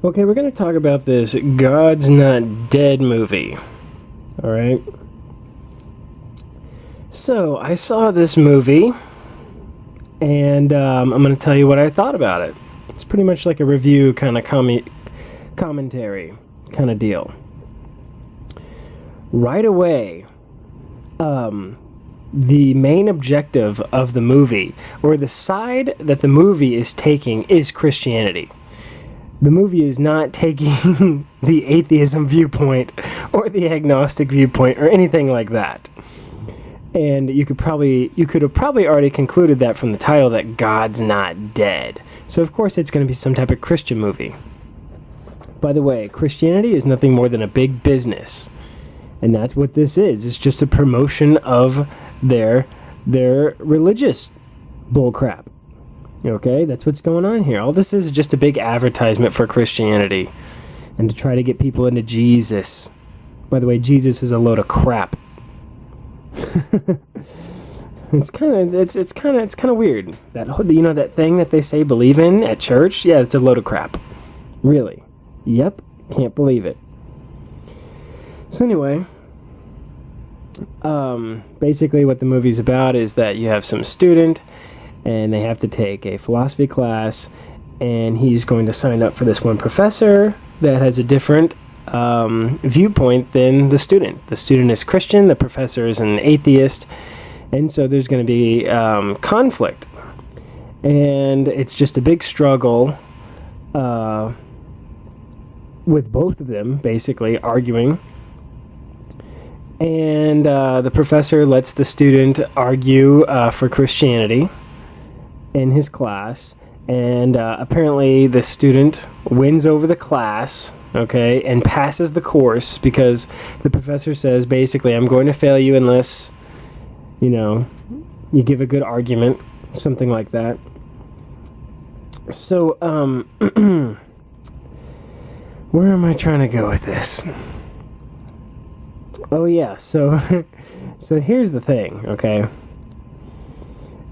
Okay, we're going to talk about this God's Not Dead movie. Alright? So, I saw this movie, and I'm going to tell you what I thought about it. It's pretty much like a review kind of commentary kind of deal. Right away, the main objective of the movie, or the side that the movie is taking, is Christianity. The movie is not taking the atheism viewpoint or the agnostic viewpoint or anything like that. And you could have probably already concluded that from the title, that God's not dead. So of course it's going to be some type of Christian movie. By the way, Christianity is nothing more than a big business. And that's what this is. It's just a promotion of their religious bullcrap. Okay, that's what's going on here. All this is just a big advertisement for Christianity and to try to get people into Jesus. By the way, Jesus is a load of crap. It's kind of weird. That thing that they say believe in at church? Yeah, it's a load of crap. Really? Yep, can't believe it. So anyway, basically what the movie's about is that you have some student and they have to take a philosophy class, and he's going to sign up for this one professor that has a different viewpoint than the student. The student is Christian, the professor is an atheist, and so there's going to be conflict. And it's just a big struggle with both of them basically arguing. And the professor lets the student argue for Christianity in his class, and apparently the student wins over the class, okay, and passes the course because the professor says basically, I'm going to fail you unless, you give a good argument, something like that. So, where am I trying to go with this? Oh yeah, so here's the thing, okay?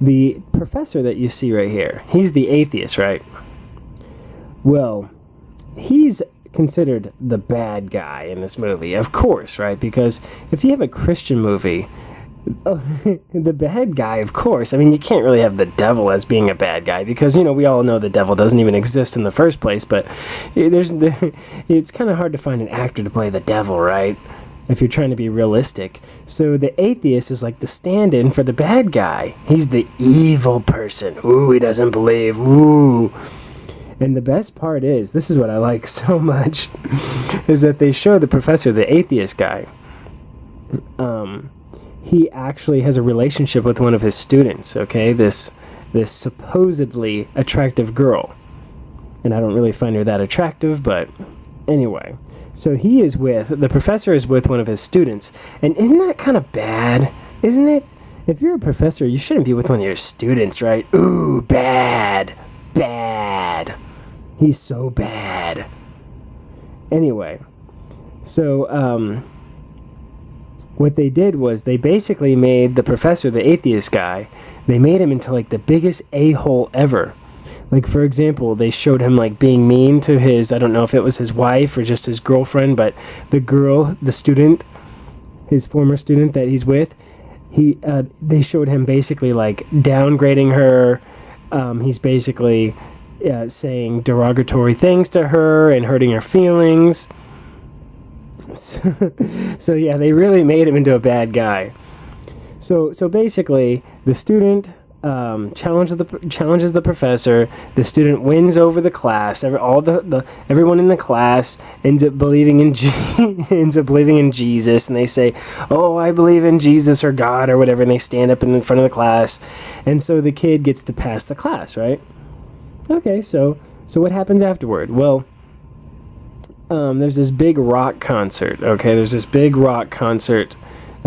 The professor that you see right here, he's the atheist, right? Well, he's considered the bad guy in this movie, of course, right? Because if you have a Christian movie, the bad guy, of course. I mean, you can't really have the devil as being a bad guy because, we all know the devil doesn't even exist in the first place, but it's kind of hard to find an actor to play the devil, right? If you're trying to be realistic. So the atheist is like the stand-in for the bad guy. He's the evil person. Ooh, he doesn't believe. Ooh. And the best part is, this is what I like so much, is that they show the professor, the atheist guy. He actually has a relationship with one of his students, okay? This supposedly attractive girl. And I don't really find her that attractive, but anyway. So the professor is with one of his students. And isn't that kind of bad? Isn't it? If you're a professor, you shouldn't be with one of your students, right? Ooh, bad. Bad. He's so bad. Anyway, so, what they did was they basically made the professor, the atheist guy, they made him into like the biggest a-hole ever. Like, for example, they showed him, like, being mean to I don't know if it was his wife or just his girlfriend, but the girl, the student, his former student that he's with, they showed him basically, like, downgrading her. He's basically saying derogatory things to her and hurting her feelings. So, yeah, they really made him into a bad guy. So basically, the student challenges the professor. The student wins over the class. Everyone in the class ends up believing in Jesus, and they say, "Oh, I believe in Jesus or God or whatever," and they stand up in front of the class, and so the kid gets to pass the class, right? Okay, so what happens afterward? Well, there's this big rock concert. Okay, there's this big rock concert.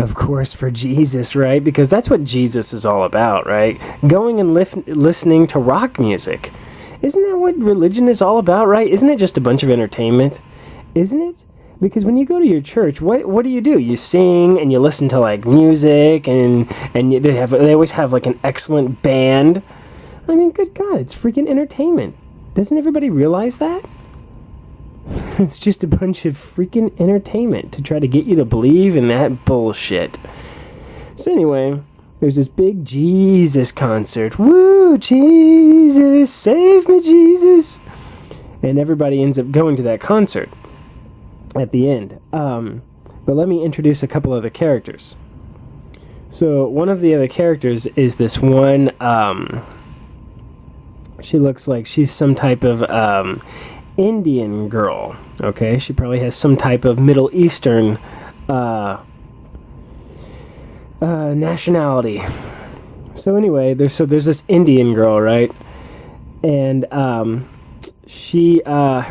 Of course, for Jesus, right? Because that's what Jesus is all about, right? Going and listening to rock music. Isn't that what religion is all about, right? Isn't it just a bunch of entertainment? Isn't it? Because when you go to your church, what do? You sing and you listen to like music and they always have like an excellent band. I mean, good God, it's freaking entertainment. Doesn't everybody realize that? It's just a bunch of freaking entertainment to try to get you to believe in that bullshit. So anyway, there's this big Jesus concert. Woo, Jesus, save me, Jesus. And everybody ends up going to that concert at the end. But let me introduce a couple other characters. So one of the other characters is this one, she looks like she's some type of Indian girl, okay? She probably has some type of Middle Eastern nationality. So anyway, there's this Indian girl, right? And her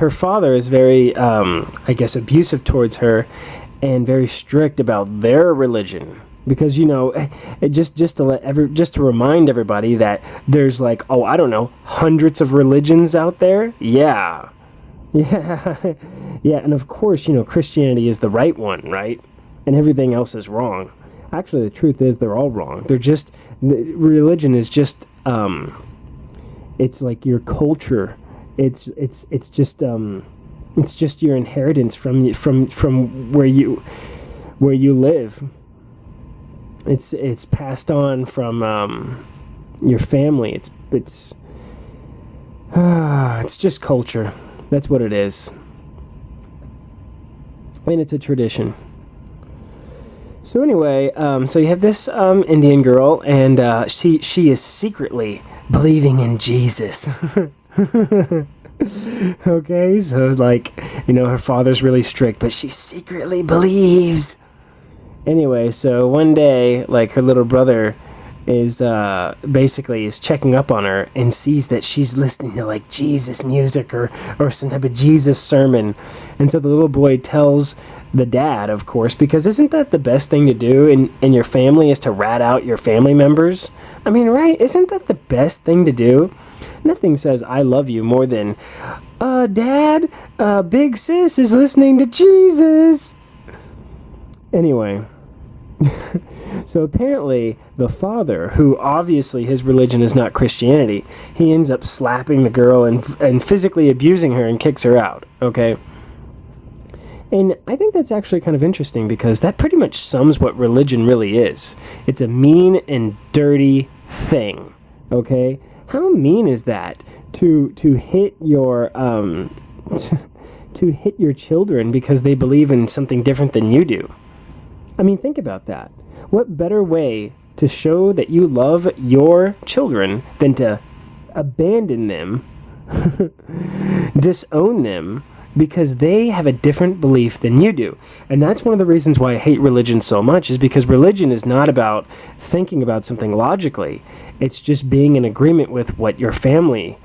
father is very, I guess, abusive towards her and very strict about their religion. Because, you know, just to remind everybody that there's like, oh, I don't know, hundreds of religions out there. Yeah. And of course, you know, Christianity is the right one, right? And everything else is wrong. Actually, the truth is they're all wrong. Religion is just, it's like your culture. It's just your inheritance from where you live. It's passed on from your family. It's just culture. That's what it is. And it's a tradition. So anyway, so you have this Indian girl, and she is secretly believing in Jesus. Okay, so like, you know, her father's really strict, but she secretly believes. Anyway, so one day, like, her little brother is basically checking up on her and sees that she's listening to like Jesus music or some type of Jesus sermon. And so the little boy tells the dad, of course, because isn't that the best thing to do in your family, is to rat out your family members? I mean, right? Isn't that the best thing to do? Nothing says I love you more than, Dad, big sis is listening to Jesus. Anyway, so apparently the father, who obviously his religion is not Christianity, he ends up slapping the girl and physically abusing her and kicks her out, okay? And I think that's actually kind of interesting because that pretty much sums what religion really is. It's a mean and dirty thing, okay? How mean is that to hit your to hit your children because they believe in something different than you do? I mean, think about that. What better way to show that you love your children than to abandon them, disown them, because they have a different belief than you do? And that's one of the reasons why I hate religion so much, is because religion is not about thinking about something logically. It's just being in agreement with what your family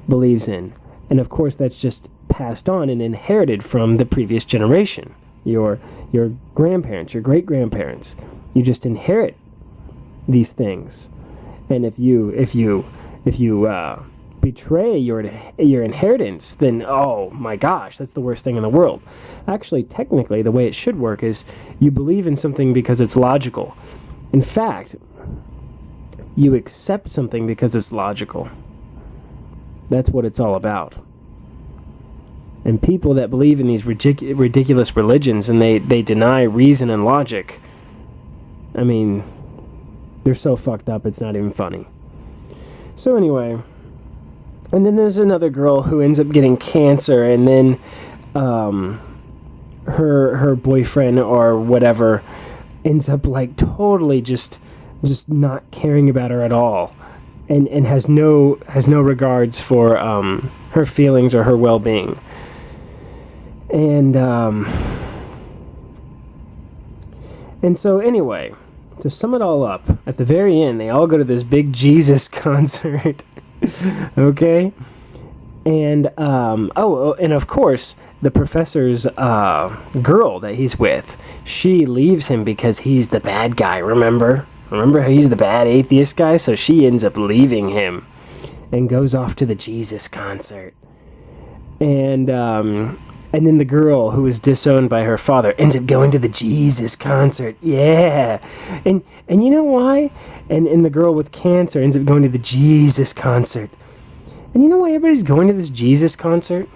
believes in. And of course, that's just passed on and inherited from the previous generation. Your grandparents, your great-grandparents. You just inherit these things. And if you betray your inheritance, then, oh my gosh, that's the worst thing in the world. Actually, technically, the way it should work is you believe in something because it's logical. In fact, you accept something because it's logical. That's what it's all about. And people that believe in these ridiculous religions and they deny reason and logic, I mean, they're so fucked up it's not even funny. So anyway, and then there's another girl who ends up getting cancer, and then her boyfriend or whatever ends up like totally just not caring about her at all, and has no regards for her feelings or her well-being. And so anyway, to sum it all up, at the very end, they all go to this big Jesus concert. Okay? And, and of course, the professor's girl that he's with, she leaves him because he's the bad guy, remember? Remember how he's the bad atheist guy? So she ends up leaving him and goes off to the Jesus concert. And then the girl who was disowned by her father ends up going to the Jesus concert. Yeah. And you know why? And the girl with cancer ends up going to the Jesus concert. And you know why everybody's going to this Jesus concert?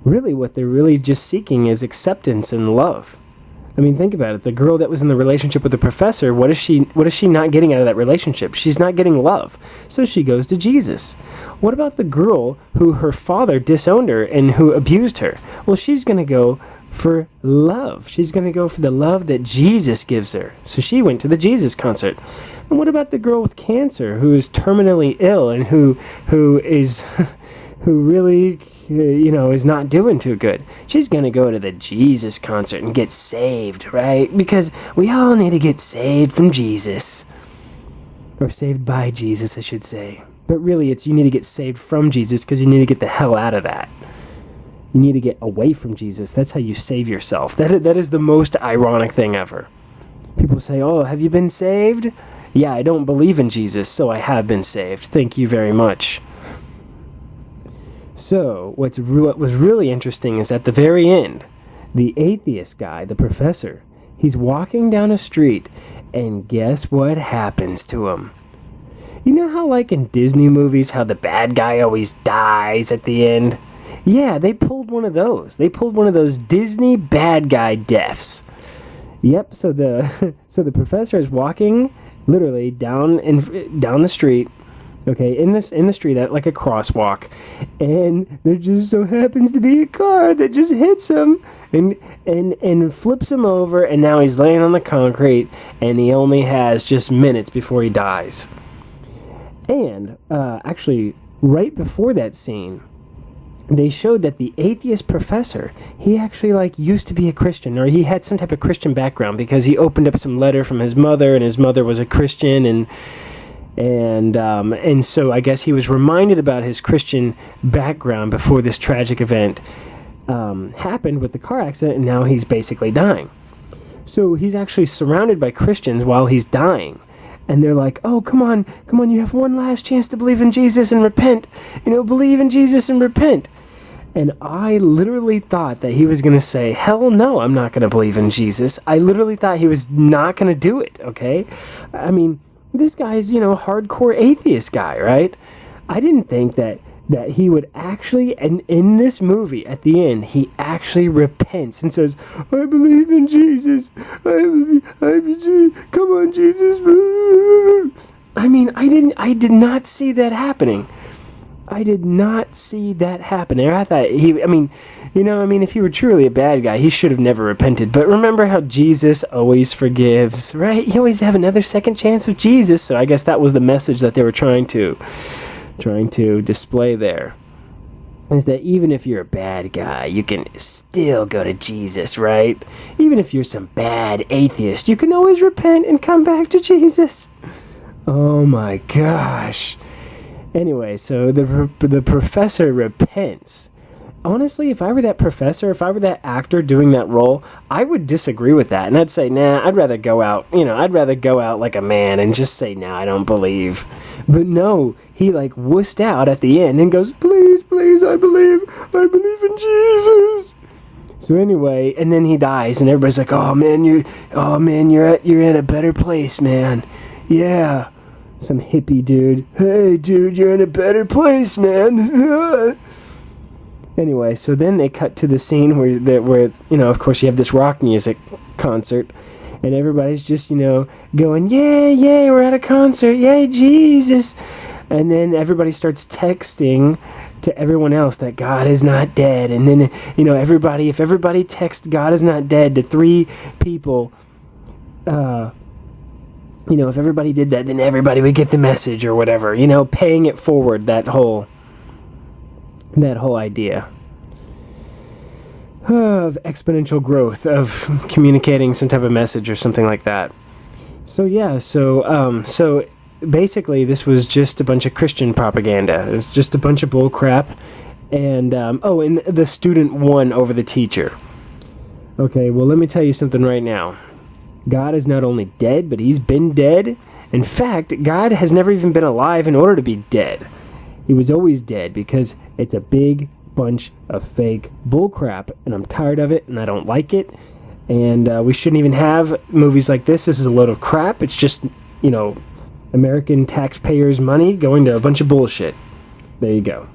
really what they're really just seeking is acceptance and love. I mean, think about it. The girl that was in the relationship with the professor, what is she not getting out of that relationship? She's not getting love. So she goes to Jesus. What about the girl who her father disowned her and who abused her? Well, she's going to go for love. She's going to go for the love that Jesus gives her. So she went to the Jesus concert. And what about the girl with cancer who is terminally ill and who is who really is not doing too good? She's gonna go to the Jesus concert and get saved, right? Because we all need to get saved from Jesus, or saved by Jesus, I should say. But really, it's you need to get saved from Jesus because you need to get the hell out of that. You need to get away from Jesus. That's how you save yourself. That is the most ironic thing ever. People say, "Oh, have you been saved?" Yeah, I don't believe in Jesus, so I have been saved. Thank you very much. So, what was really interesting is at the very end, the atheist guy, the professor, he's walking down a street, and guess what happens to him? You know how, like in Disney movies, how the bad guy always dies at the end? Yeah, they pulled one of those. They pulled one of those Disney bad guy deaths. Yep, so the professor is walking literally down the street. Okay, in the street at like a crosswalk, and there just so happens to be a car that just hits him and flips him over, and now he's laying on the concrete, and he only has just minutes before he dies. And actually, right before that scene, they showed that the atheist professor, he actually used to be a Christian, or he had some type of Christian background because he opened up some letter from his mother, and his mother was a Christian, and so I guess he was reminded about his Christian background before this tragic event happened with the car accident, and now he's basically dying. So he's actually surrounded by Christians while he's dying. And they're like, "Oh, come on, you have one last chance to believe in Jesus and repent. Believe in Jesus and repent." And I literally thought that he was going to say, "Hell no, I'm not going to believe in Jesus." I literally thought he was not going to do it, okay? I mean, this guy's, hardcore atheist guy, right? I didn't think that he would actually, and in this movie, at the end, he actually repents and says, "I believe in Jesus. I believe, come on, Jesus." I mean, I did not see that happening. I did not see that happening. I thought if he were truly a bad guy, he should have never repented. But remember how Jesus always forgives, right? You always have another second chance with Jesus. So I guess that was the message that they were trying to display there. Is that even if you're a bad guy, you can still go to Jesus, right? Even if you're some bad atheist, you can always repent and come back to Jesus. Oh my gosh. Anyway, so the professor repents. Honestly, if I were that professor, if I were that actor doing that role, I would disagree with that. And I'd say, nah, I'd rather go out like a man and just say, nah, I don't believe. But no, he wussed out at the end and goes, please, I believe in Jesus. So anyway, and then he dies, and everybody's like, oh man, you're in a better place, man. Yeah. Some hippie dude. Hey, dude, you're in a better place, man. Anyway, so then they cut to the scene where of course you have this rock music concert, and everybody's just, going, yay, we're at a concert, yay, Jesus. And then everybody starts texting to everyone else that God is not dead. And then, if everybody texts God is not dead to 3 people, if everybody did that, then everybody would get the message or whatever, paying it forward, that whole idea of exponential growth, of communicating some type of message or something like that. So basically this was just a bunch of Christian propaganda. It was just a bunch of bull crap. And and the student won over the teacher. Okay, well, let me tell you something right now. God is not only dead, but he's been dead. In fact, God has never even been alive in order to be dead. He was always dead because it's a big bunch of fake bullcrap, and I'm tired of it, and I don't like it. And we shouldn't even have movies like this. This is a load of crap. It's just, American taxpayers' money going to a bunch of bullshit. There you go.